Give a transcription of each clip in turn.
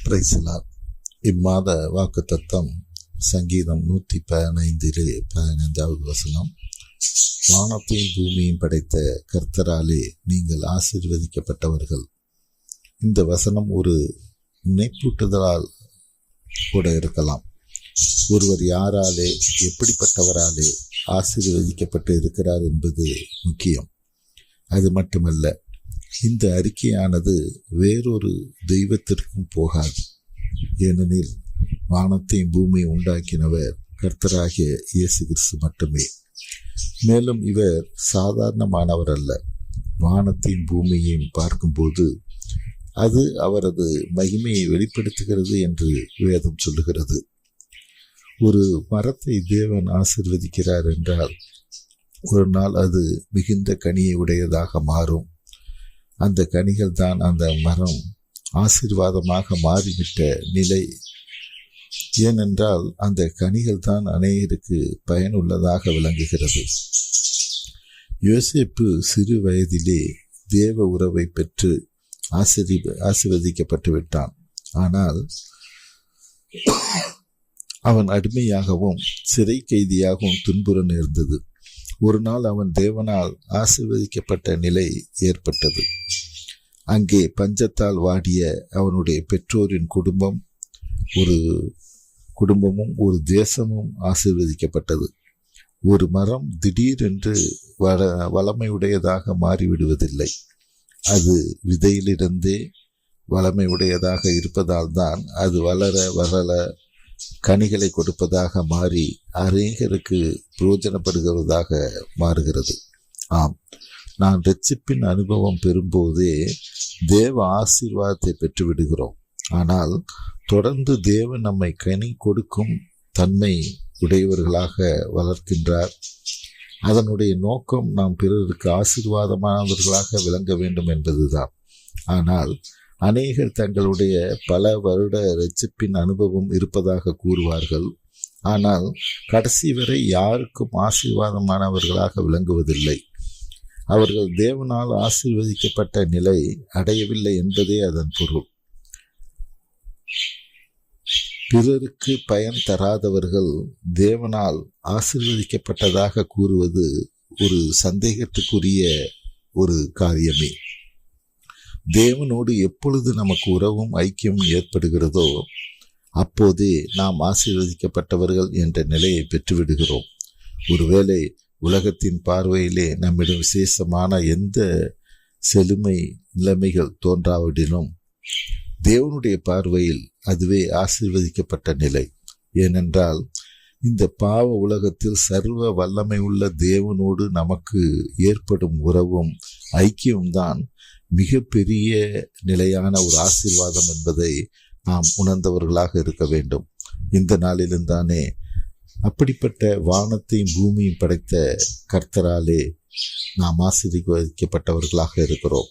Praise the Lord. இம்மாத வாக்கு தத்தம் சங்கீதம் 115 வசனம். வானத்தையும் பூமியையும் படைத்த கர்த்தராலே நீங்கள் ஆசீர்வதிக்கப்பட்டவர்கள். இந்த வசனம் ஒரு நினைப்பூட்டுதலால் கூட இருக்கலாம். ஒருவர் யாராலே எப்படிப்பட்டவராலே ஆசீர்வதிக்கப்பட்டு இருக்கிறார் என்பது முக்கியம். அது மட்டுமல்ல, இந்த அறிக்கையானது வேறொரு தெய்வத்திற்கும் போகாது. ஏனெனில் வானத்தையும் பூமியை உண்டாக்கினவர் கர்த்தராகிய இயேசு கிறிஸ்து மட்டுமே. மேலும் இவர் சாதாரணமானவர் அல்ல. வானத்தையும் பூமியையும் பார்க்கும்போது அது அவரது மகிமையை வெளிப்படுத்துகிறது என்று வேதம் சொல்லுகிறது. ஒரு மரத்தை தேவன் ஆசீர்வதிக்கிறார் என்றால் ஒரு நாள் அது மிகுந்த கனியை உடையதாக மாறும். அந்த கனிகள் தான் அந்த மரம் ஆசீர்வாதமாக மாறிவிட்ட நிலை. ஏனென்றால் அந்த கனிகள் தான் அநேகருக்கு பயனுள்ளதாக விளங்குகிறது. யோசேப்பு சிறு வயதிலே தேவ உறவை பெற்று ஆசீர்வதிக்கப்பட்டு விட்டான். ஆனால் அவன் அடிமையாகவும் சிறை கைதியாகவும் துன்புற நேர்ந்தது. ஒரு நாள் அவன் தேவனால் ஆசீர்வதிக்கப்பட்ட நிலை ஏற்பட்டது. அங்கே பஞ்சத்தால் வாடிய அவனுடைய பெற்றோரின் குடும்பமும் ஒரு தேசமும் ஆசீர்வதிக்கப்பட்டது. ஒரு மரம் திடீரென்று வளமையுடையதாக மாறிவிடுவதில்லை. அது விதையிலிருந்தே வளமையுடையதாக இருப்பதால் தான் அது வளர கனிகளை கொடுப்பதாக மாறி அநேகருக்கு பிரயோஜனப்படுகிறதாக மாறுகிறது. ஆம், நான் இரட்சிப்பின் அனுபவம் பெறும்போதே தேவ ஆசீர்வாதத்தை பெற்றுவிடுகிறோம். ஆனால் தொடர்ந்து தேவன் நம்மை கனி கொடுக்கும் தன்மை உடையவர்களாக வளர்க்கின்றார். அதனுடைய நோக்கம் நாம் பிறருக்கு ஆசீர்வாதமானவர்களாக விளங்க வேண்டும் என்பதுதான். ஆனால் அநேகர் தங்களுடைய பல வருட இரட்சிப்பின் அனுபவம் இருப்பதாக கூறுவார்கள். ஆனால் கடைசி வரை யாருக்கும் ஆசீர்வாதமானவர்களாக விளங்குவதில்லை. அவர்கள் தேவனால் ஆசீர்வதிக்கப்பட்ட நிலை அடையவில்லை என்பதே அதன் பொருள். பிறருக்கு பயன் தராதவர்கள் தேவனால் ஆசீர்வதிக்கப்பட்டதாக கூறுவது ஒரு சந்தேகத்துக்குரிய ஒரு காரியமே. தேவனோடு எப்பொழுது நமக்கு உறவும் ஐக்கியமும் ஏற்படுகிறதோ அப்போதே நாம் ஆசீர்வதிக்கப்பட்டவர்கள் என்ற நிலையை பெற்றுவிடுகிறோம். ஒருவேளை உலகத்தின் பார்வையிலே நம்மிடம் விசேஷமான எந்த செழுமை நிலைமைகள் தோன்றாவிடனும் தேவனுடைய பார்வையில் அதுவே ஆசீர்வதிக்கப்பட்ட நிலை. ஏனென்றால் இந்த பாவ உலகத்தில் சர்வ வல்லமை உள்ள தேவனோடு நமக்கு ஏற்படும் உறவும் ஐக்கியம்தான் மிக பெரிய நிலையான ஒரு ஆசீர்வாதம் என்பதை நாம் உணர்ந்தவர்களாக இருக்க வேண்டும். இந்த நாளிலும் தானே அப்படிப்பட்ட வானத்தையும் பூமியும் படைத்த கர்த்தராலே நாம் ஆசீர்வதிக்கப்பட்டவர்களாக இருக்கிறோம்.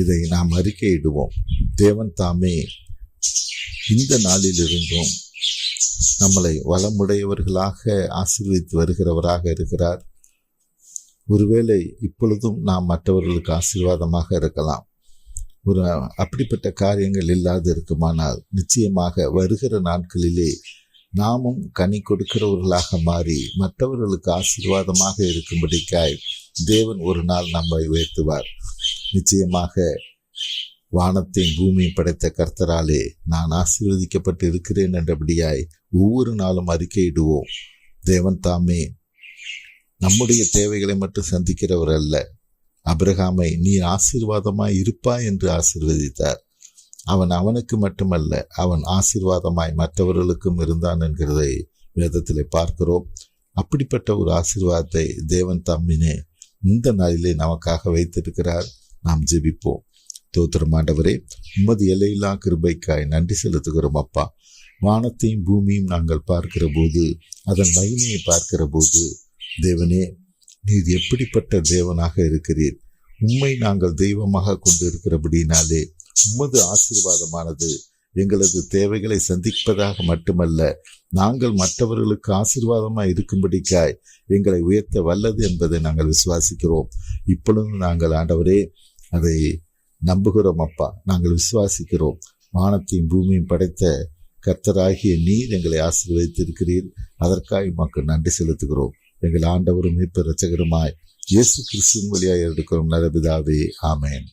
இதை நாம் அறிக்கையிடுவோம். தேவன் தாமே இந்த நாளிலிருந்தும் நம்மளை வளமுடையவர்களாக ஆசீர்வதித்து வருகிறவராக இருக்கிறார். ஒருவேளை இப்பொழுதும் நாம் மற்றவர்களுக்கு ஆசீர்வாதமாக இருக்கலாம். அப்படிப்பட்ட காரியங்கள் இல்லாது இருக்குமானால் நிச்சயமாக வருகிற நாட்களிலே நாமும் கனி கொடுக்கிறவர்களாக மாறி மற்றவர்களுக்கு ஆசீர்வாதமாக இருக்கும்படிக்காய் தேவன் ஒரு நாள் நம்மை உயர்த்துவார். நிச்சயமாக வானத்தையும் பூமியை படைத்த கர்த்தராலே நான் ஆசீர்வதிக்கப்பட்டு இருக்கிறேன் என்றபடியாய் ஒவ்வொரு நாளும் அறிக்கையிடுவோம். தேவன் தாமே நம்முடைய தேவைகளை மட்டும் சந்திக்கிறவர் அல்ல. ஆபிரகாமை நீ ஆசீர்வாதமாய் இருப்பாய் என்று ஆசீர்வதித்தார். அவனுக்கு மட்டுமல்ல, அவன் ஆசீர்வாதமாய் மற்றவர்களுக்கும் இருந்தான் என்கிறதை வேதத்திலே பார்க்கிறோம். அப்படிப்பட்ட ஒரு ஆசீர்வாதத்தை தேவன் தம்மினே இந்த நாளிலே நமக்காக வைத்திருக்கிறார். நாம் ஜெபிப்போம். தோத்திரம் ஆண்டவரே, உமது எல்லையில்லா கிருபைக்காய் நன்றி செலுத்துகிறோம் அப்பா. வானத்தையும் பூமியும் நாங்கள் பார்க்கிற போது, அதன் மகிமையை பார்க்கிற போது, தேவனே நீர் எப்படிப்பட்ட தேவனாக இருக்கிறீர். உம்மை நாங்கள் தெய்வமாக கொண்டு இருக்கிறபடினாலே உமது ஆசீர்வாதமானது எங்களது தேவைகளை சந்திப்பதாக மட்டுமல்ல, நாங்கள் மற்றவர்களுக்கு ஆசீர்வாதமாய் இருக்கும்படிக்காய் எங்களை உயர்த்த வல்லது என்பதை நாங்கள் விசுவாசிக்கிறோம். இப்பொழுது நாங்கள் ஆண்டவரே அதை நம்புகிறோம் அப்பா. நாங்கள் விசுவாசிக்கிறோம். வானத்தையும் பூமியும் படைத்த கர்த்தராகிய நீர் எங்களை ஆசீர்வதித்திருக்கிறீர். அதற்காக உமக்கு நன்றி செலுத்துகிறோம். எங்கள் ஆண்டவரும் மீட்பர் இரட்சகருமாய் இயேசு கிறிஸ்துவின் வழியாக எடுக்கிறோம் நல்ல பிதாவே. ஆமென்.